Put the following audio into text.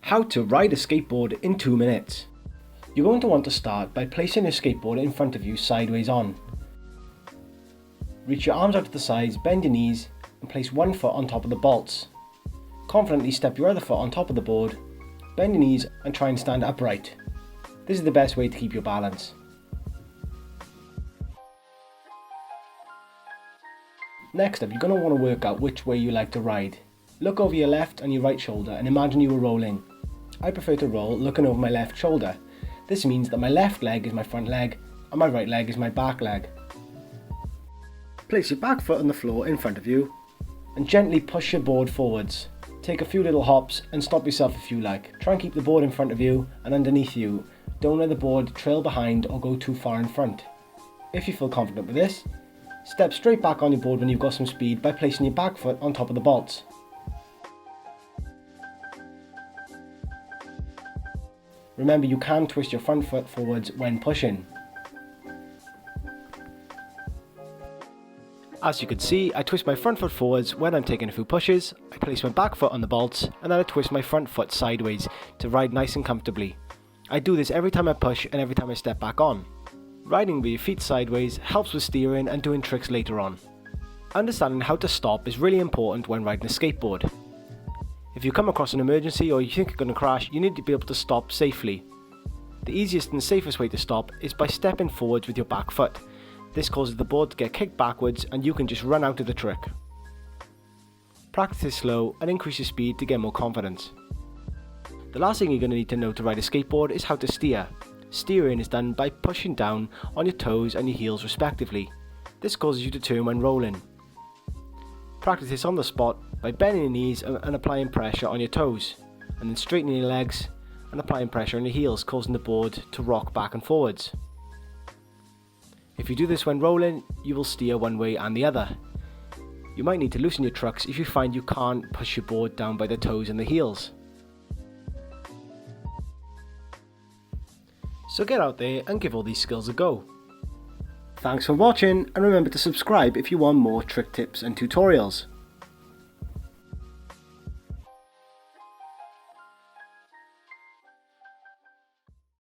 How to ride a skateboard in 2 minutes. You're going to want to start by placing your skateboard in front of you sideways on. Reach your arms out to the sides, bend your knees and place one foot on top of the bolts. Confidently step your other foot on top of the board, bend your knees and try and stand upright. This is the best way to keep your balance. Next up, you're going to want to work out which way you like to ride. Look over your left and your right shoulder and imagine you were rolling. I prefer to roll looking over my left shoulder. This means that my left leg is my front leg and my right leg is my back leg. Place your back foot on the floor in front of you and gently push your board forwards. Take a few little hops and stop yourself if you like. Try and keep the board in front of you and underneath you. Don't let the board trail behind or go too far in front. If you feel confident with this, step straight back on your board when you've got some speed by placing your back foot on top of the bolts. Remember, you can twist your front foot forwards when pushing. As you can see, I twist my front foot forwards when I'm taking a few pushes, I place my back foot on the bolts, and then I twist my front foot sideways to ride nice and comfortably. I do this every time I push and every time I step back on. Riding with your feet sideways helps with steering and doing tricks later on. Understanding how to stop is really important when riding a skateboard. If you come across an emergency or you think you're going to crash, you need to be able to stop safely. The easiest and safest way to stop is by stepping forwards with your back foot. This causes the board to get kicked backwards and you can just run out of the trick. Practice this slow and increase your speed to get more confidence. The last thing you're going to need to know to ride a skateboard is how to steer. Steering is done by pushing down on your toes and your heels respectively. This causes you to turn when rolling. Practice this on the spot by bending your knees and applying pressure on your toes, and then straightening your legs and applying pressure on your heels, causing the board to rock back and forwards. If you do this when rolling, you will steer one way and the other. You might need to loosen your trucks if you find you can't push your board down by the toes and the heels. So get out there and give all these skills a go. Thanks for watching, and remember to subscribe if you want more trick tips and tutorials.